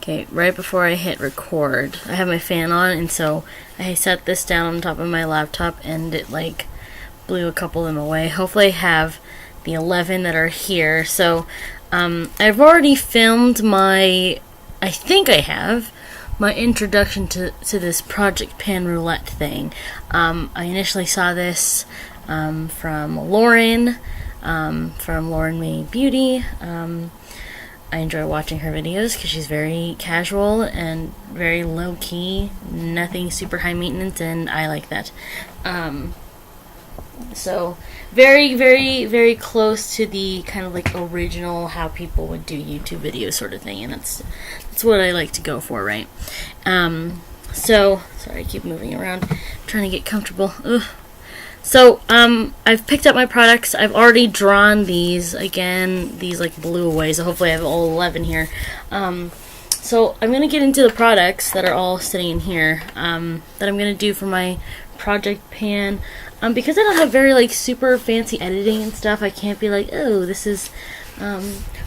Okay, right before I hit record, I have my fan on, and so I set this down on top of my laptop, and it like blew a couple of them away. Hopefully I have the 11 that are here. So I've already filmed my, I think I have, my introduction to this Project Pan Roulette thing. I initially saw this from Lauren, from Lauren May Beauty. I enjoy watching her videos because she's very casual and very low-key, nothing super high maintenance, and I like that. So very, very, very close to the kind of like original how people would do YouTube videos sort of thing, and that's what I like to go for, right? So sorry, I keep moving around, I'm trying to get comfortable. Ugh. So I've picked up my products. I've already drawn these. Again, these like blew away, so hopefully I have all 11 here. So I'm gonna get into the products that are all sitting in here that I'm gonna do for my Project Pan. Because I don't have very like super fancy editing and stuff, I can't be like, oh, this is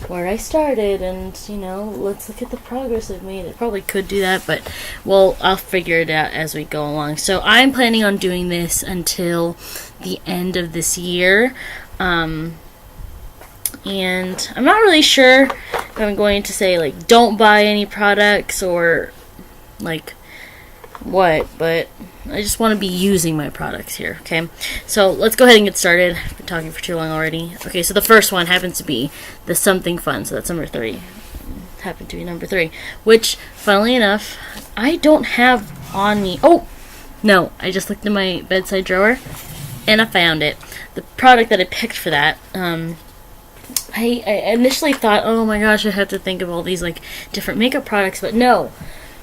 where I started, and you know, let's look at the progress I've made. I probably could do that, but well, I'll figure it out as we go along. So I'm planning on doing this until the end of this year, and I'm not really sure if I'm going to say like don't buy any products or like what, but I just want to be using my products here, okay? So let's go ahead and get started. I've been talking for too long already. Okay, so the first one happens to be the Something Fun, so that's number 3. Happened to be number 3, which, funnily enough, I don't have on me. Oh, no, I just looked in my bedside drawer, and I found it. The product that I picked for that, I initially thought, oh my gosh, I have to think of all these, like, different makeup products, but no.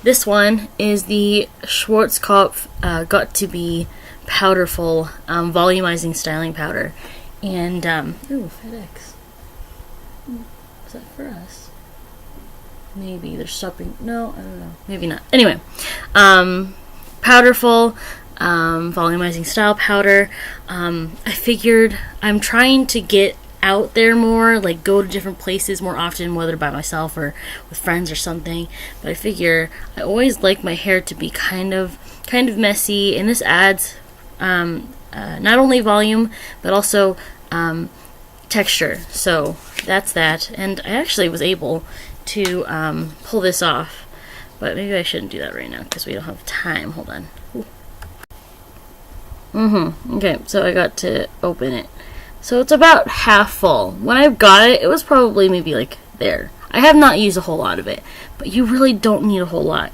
This one is the Schwarzkopf Got to Be Powderful Volumizing Styling Powder. And, ooh, FedEx. Is that for us? Maybe they're stopping. No, I don't know. Maybe not. Anyway, Powderful Volumizing Style Powder. I figured I'm trying to get out there more, like go to different places more often, whether by myself or with friends or something. But I figure I always like my hair to be kind of messy, and this adds not only volume but also texture. So that's that, and I actually was able to pull this off, but maybe I shouldn't do that right now because we don't have time. Hold on. Okay, so I got to open it. So it's about half full. When I got it, it was probably maybe like there. I have not used a whole lot of it, but you really don't need a whole lot.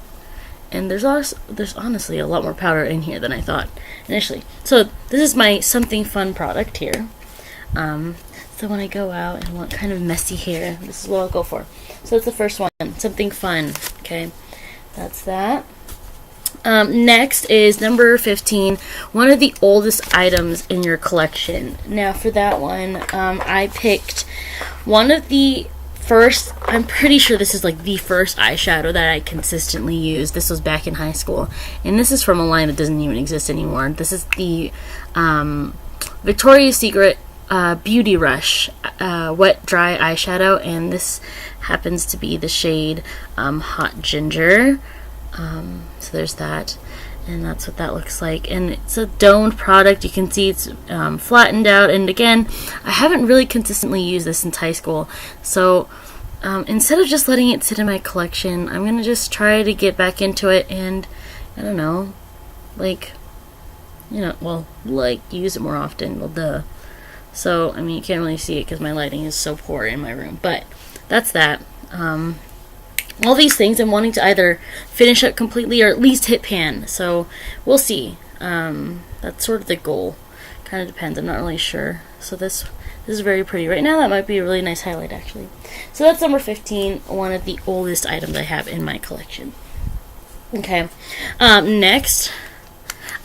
And there's honestly a lot more powder in here than I thought initially. So this is my Something Fun product here. So when I go out and want kind of messy hair, this is what I'll go for. So that's the first one, Something Fun. Okay, that's that. Next is number 15, one of the oldest items in your collection. Now for that one, I picked one of the first, I'm pretty sure this is like the first eyeshadow that I consistently used. This was back in high school, and this is from a line that doesn't even exist anymore. This is the Victoria's Secret Beauty Rush Wet Dry Eyeshadow, and this happens to be the shade Hot Ginger. So there's that, and that's what that looks like, and it's a domed product. You can see it's flattened out, and again, I haven't really consistently used this since high school, so instead of just letting it sit in my collection, I'm gonna just try to get back into it, and I don't know, like, you know, well, like, use it more often. Well, duh. So I mean, you can't really see it because my lighting is so poor in my room, but that's that. All these things I'm wanting to either finish up completely or at least hit pan, so we'll see. That's sort of the goal. Kind of depends, I'm not really sure. So this is very pretty. Right now that might be a really nice highlight actually. So that's number 15, one of the oldest items I have in my collection. Okay, next,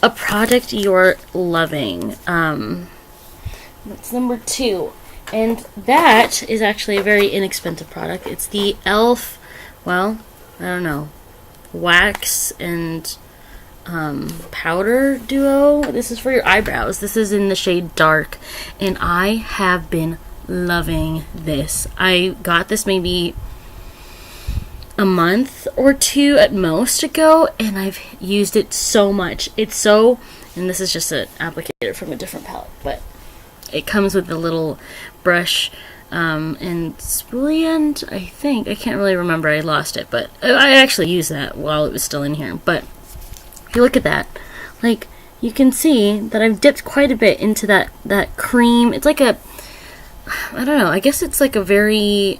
a product you're loving. That's number 2, and that is actually a very inexpensive product. It's the e.l.f., well, I don't know, wax and powder duo. This is for your eyebrows. This is in the shade Dark, and I have been loving this. I got this maybe a month or two at most ago, and I've used it so much. It's so, and this is just an applicator from a different palette, but it comes with a little brush and spoolie end, I think. I can't really remember, I lost it, but I actually used that while it was still in here. But if you look at that, like, you can see that I've dipped quite a bit into that cream. It's like a, I don't know, I guess it's like a very,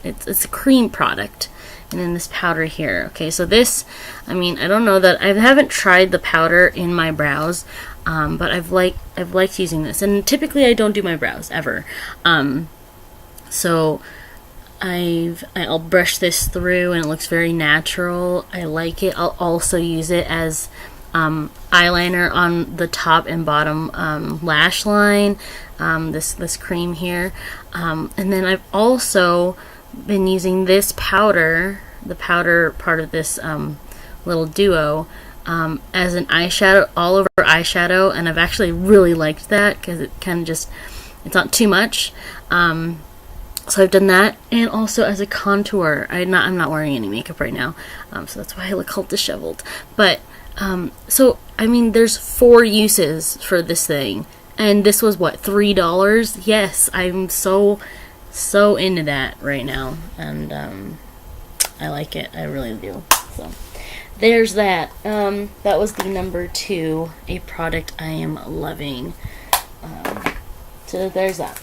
it's a cream product. And then this powder here. Okay, so this, I mean, I don't know that, I haven't tried the powder in my brows, but I've liked using this. And typically I don't do my brows, ever. So I'll brush this through and it looks very natural. I like it. I'll also use it as eyeliner on the top and bottom lash line, this cream here. And then I've also been using this powder, the powder part of this little duo, as an eyeshadow, all over eyeshadow, and I've actually really liked that because it kind of just, it's not too much. So I've done that, and also as a contour. I'm not wearing any makeup right now, so that's why I look all disheveled. But so I mean, there's 4 uses for this thing, and this was what, $3? Yes, I'm so into that right now, and I like it. I really do. So there's that. That was the number 2, a product I am loving. So there's that.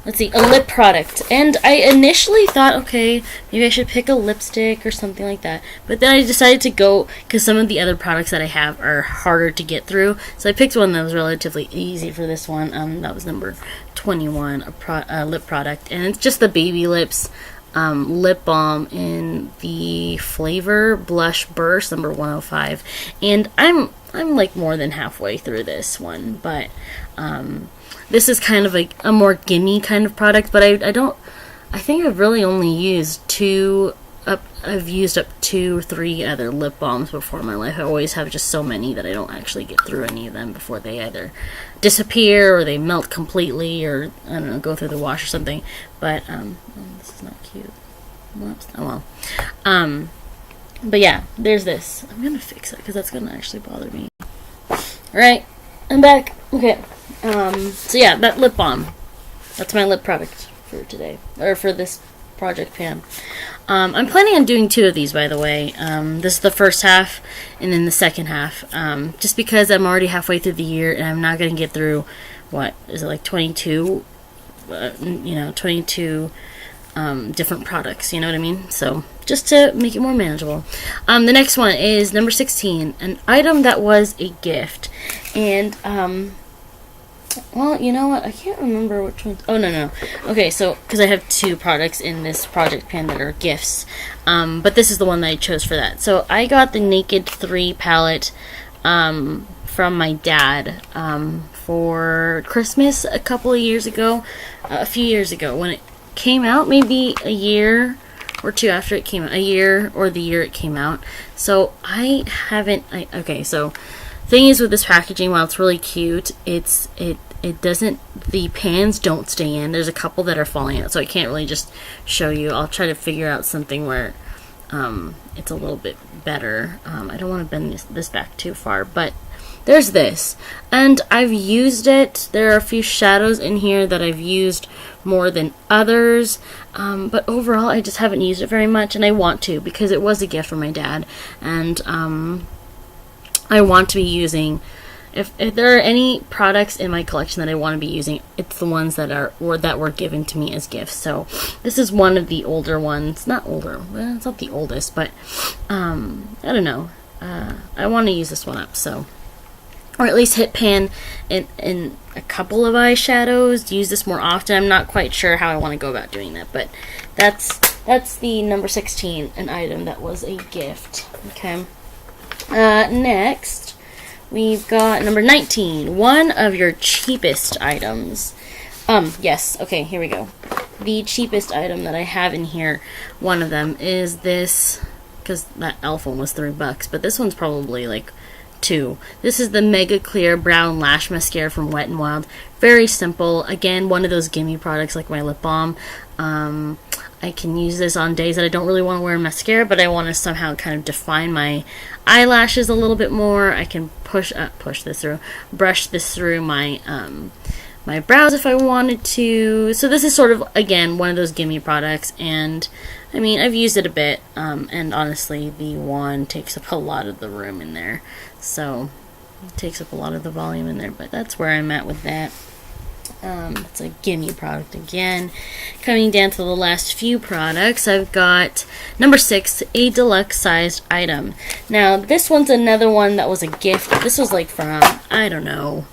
Let's see, a lip product. And I initially thought, okay, maybe I should pick a lipstick or something like that. But then I decided to go, because some of the other products that I have are harder to get through. So I picked one that was relatively easy for this one. That was number 21, a lip product. And it's just the Baby Lips lip balm in the flavor Blush Burst, number 105. And I'm like more than halfway through this one. But this is kind of like a more gimme kind of product, but I think I've really only used I've used up 2 or 3 other lip balms before in my life. I always have just so many that I don't actually get through any of them before they either disappear or they melt completely, or I don't know, go through the wash or something. But oh, this is not cute. Whoops. Oh well. But yeah, there's this. I'm gonna fix it because that's gonna actually bother me. Alright, I'm back. Okay. So yeah, that lip balm. That's my lip product for today, or for this project pan. I'm planning on doing 2 of these, by the way. This is the first half, and then the second half. Just because I'm already halfway through the year, and I'm not going to get through, what, is it like 22? 22 different products, you know what I mean? So, just to make it more manageable. The next one is number 16, an item that was a gift. And, well, you know what? I can't remember which one. Oh, no. Okay, so, because I have 2 products in this project pan that are gifts. But this is the one that I chose for that. So, I got the Naked 3 palette from my dad for Christmas a couple of years ago. A few years ago. When it came out, maybe a year or 2 after it came out. A year or the year it came out. So, I haven't... okay, so... Thing is with this packaging, while it's really cute, it doesn't, the pans don't stay in. There's a couple that are falling out, so I can't really just show you. I'll try to figure out something where it's a little bit better. I don't want to bend this back too far, but there's this. And I've used it. There are a few shadows in here that I've used more than others, but overall I just haven't used it very much, and I want to because it was a gift from my dad, and I want to be using, if there are any products in my collection that I want to be using, it's the ones that were given to me as gifts. So this is one of the older ones. Not older, well, it's not the oldest, but I don't know. I want to use this one up, so, or at least hit pan in a couple of eyeshadows. Use this more often. I'm not quite sure how I want to go about doing that, but that's the number 16, an item that was a gift. Okay. Next, we've got number 19, one of your cheapest items. Yes, okay, here we go. The cheapest item that I have in here, one of them is this, because that elf one was $3, but this one's probably like $2. This is the Mega Clear Brown Lash Mascara from Wet n Wild. Very simple. Again, one of those gimme products like my lip balm. I can use this on days that I don't really want to wear mascara, but I want to somehow kind of define my eyelashes a little bit more. I can brush this through my my brows if I wanted to. So this is sort of, again, one of those gimme products, and I mean, I've used it a bit, and honestly, the wand takes up a lot of the room in there, so it takes up a lot of the volume in there, but that's where I'm at with that. It's a gimme product again. Coming down to the last few products, I've got number 6, a deluxe sized item. Now, this one's another one that was a gift. This was like from, I don't know,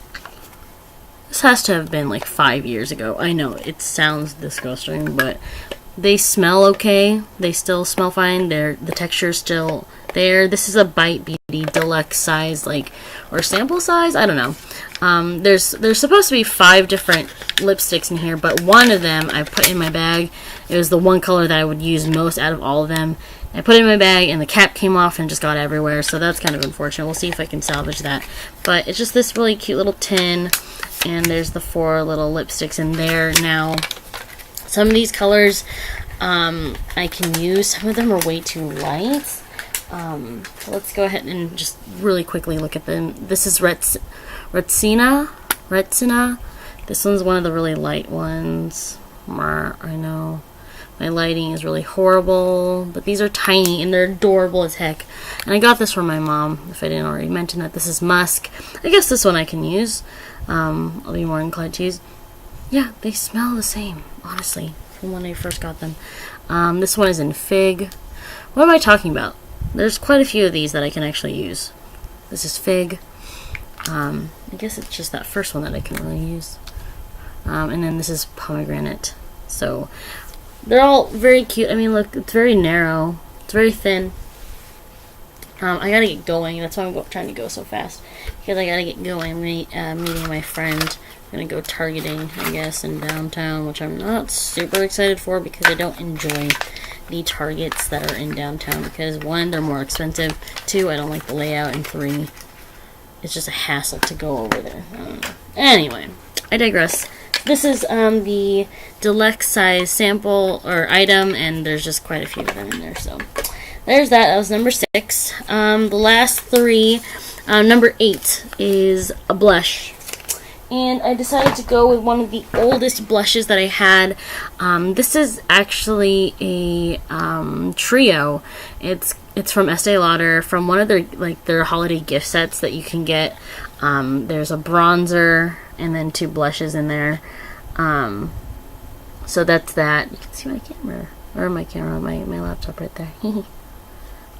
this has to have been like 5 years ago. I know, it sounds disgusting, but they smell okay. They still smell fine. The texture's still there. This is a Bite Beauty deluxe size, like, or sample size, I don't know. There's supposed to be 5 different lipsticks in here, but one of them I put in my bag. It was the one color that I would use most out of all of them. I put it in my bag, and the cap came off and just got everywhere, so that's kind of unfortunate. We'll see if I can salvage that. But it's just this really cute little tin, and there's the 4 little lipsticks in there. Now, some of these colors I can use. Some of them are way too light. Let's go ahead and just really quickly look at them. This is Retsina. This one's one of the really light ones. I know my lighting is really horrible, but these are tiny and they're adorable as heck. And I got this from my mom, if I didn't already mention that. This is Musk. I guess this one I can use. I'll be more inclined to use. Yeah, they smell the same, honestly, from when I first got them. This one is in Fig. What am I talking about? There's quite a few of these that I can actually use. This is Fig. I guess it's just that first one that I can really use. And then this is Pomegranate. So they're all very cute. I mean, look, it's very narrow. It's very thin. I gotta get going. That's why I'm trying to go so fast. Because I gotta get going. I'm meeting my friend. I'm gonna go targeting, I guess, in downtown, which I'm not super excited for because I don't enjoy the Targets that are in downtown. Because 1, they're more expensive. 2, I don't like the layout. And 3, it's just a hassle to go over there. Anyway, I digress. This is the deluxe size sample or item, and there's just quite a few of them in there. So there's that. That was number 6. The last 3, number 8 is a blush. And I decided to go with one of the oldest blushes that I had. This is actually a trio. It's from Estee Lauder, from one of their holiday gift sets that you can get. There's a bronzer and then 2 blushes in there. So that's that. You can see my camera, or my laptop right there.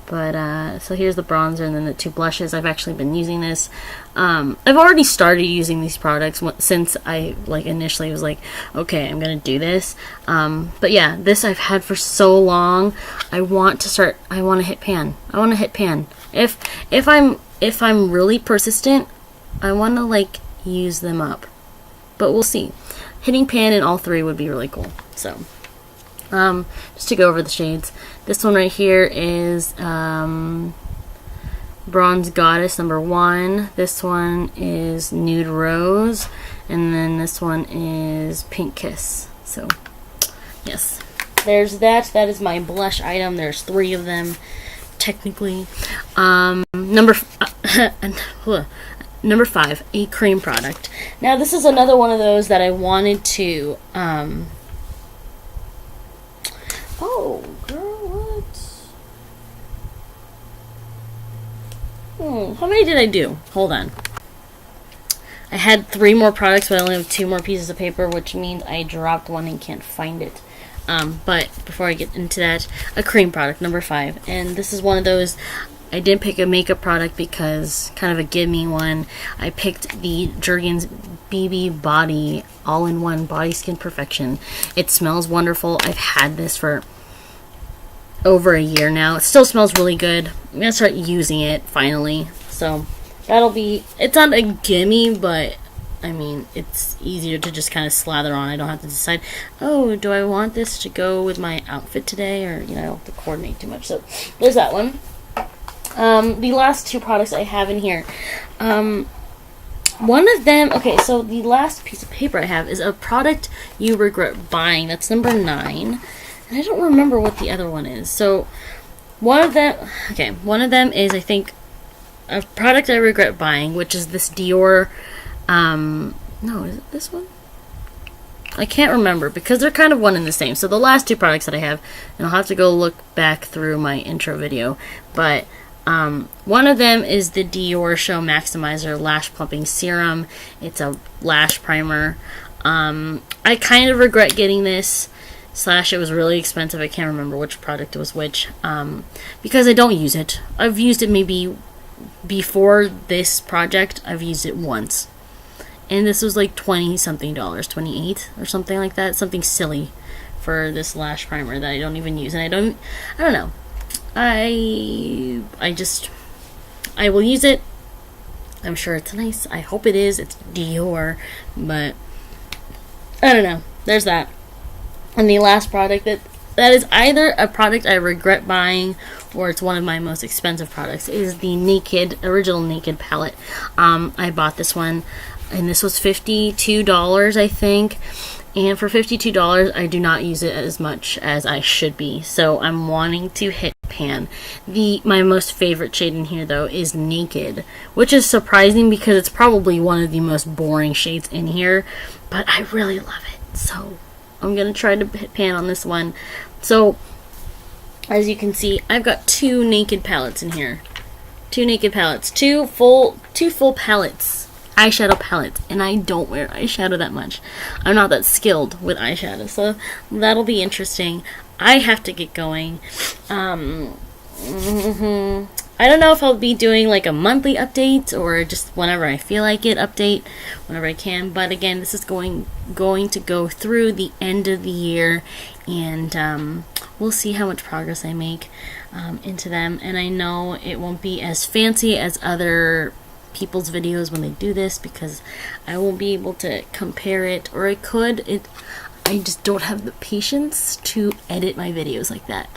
But so here's the bronzer and then the 2 blushes. I've actually been using this. I've already started using these products since I initially was like, okay, I'm gonna do this. But yeah, this I've had for so long. I want to hit pan. If I'm really persistent, I want to use them up. But we'll see. Hitting pan in all 3 would be really cool. So just to go over the shades. This one right here is Bronze Goddess number 1. This one is Nude Rose. And then this one is Pink Kiss. So, yes. There's that. That is my blush item. There's 3 of them, technically. Number 5, a cream product. Now, this is another one of those that I wanted to... Oh, girl, what? How many did I do? Hold on. I had 3 more products, but I only have 2 more pieces of paper, which means I dropped one and can't find it. But before I get into that, a cream product, number 5. And this is one of those... I did pick a makeup product because kind of a gimme one. I picked the Jergens BB Body All-in-One Body Skin Perfection. It smells wonderful. I've had this for over a year now. It still smells really good. I'm going to start using it finally. So that'll be... It's not a gimme, but I mean, it's easier to just kind of slather on. I don't have to decide, oh, do I want this to go with my outfit today? Or, I don't have to coordinate too much. So there's that one. The last 2 products I have in here. One of them, okay, so the last piece of paper I have is a product you regret buying. That's number 9. And I don't remember what the other one is. So one of them is, I think, a product I regret buying, which is this Dior. No, is it this one? I can't remember because they're kind of one and the same. So the last two products that I have, and I'll have to go look back through my intro video, but one of them is the Dior Show Maximizer Lash Plumping Serum. It's a lash primer. I kind of regret getting this, / it was really expensive. I can't remember which product was which, because I don't use it. I've used it maybe before this project. I've used it once. And this was like $20 something, 28 or something like that. Something silly for this lash primer that I don't even use. And I don't know. I will use it. I'm sure it's nice. I hope it is. It's Dior. But I don't know. There's that. And the last product that is either a product I regret buying or it's one of my most expensive products is the original Naked palette. I bought this one, and this was $52, I think. And for $52, I do not use it as much as I should be. So I'm wanting to hit pan. My most favorite shade in here, though, is Naked, which is surprising because it's probably one of the most boring shades in here. But I really love it. So I'm going to try to hit pan on this one. So, as you can see, I've got two Naked palettes in here. Two Naked palettes. Two full palettes. Eyeshadow palettes. And I don't wear eyeshadow that much. I'm not that skilled with eyeshadow. So, that'll be interesting. I have to get going. I don't know if I'll be doing like a monthly update or just whenever I feel like it, update whenever I can. But again, this is going to go through the end of the year, and we'll see how much progress I make into them. And I know it won't be as fancy as other people's videos when they do this because I won't be able to compare it, or I could. I just don't have the patience to edit my videos like that.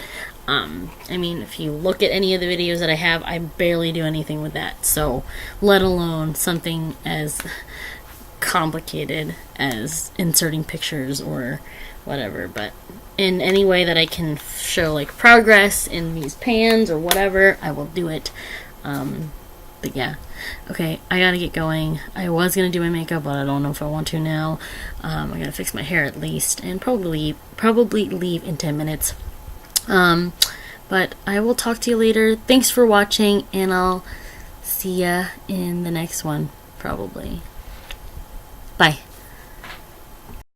I mean, if you look at any of the videos that I have, I barely do anything with that. So, let alone something as complicated as inserting pictures or whatever. But in any way that I can show like progress in these pans or whatever, I will do it. But yeah. Okay, I gotta get going. I was gonna do my makeup, but I don't know if I want to now. I gotta fix my hair at least, and probably leave in 10 minutes. But I will talk to you later. Thanks for watching, and I'll see ya in the next one, probably. Bye.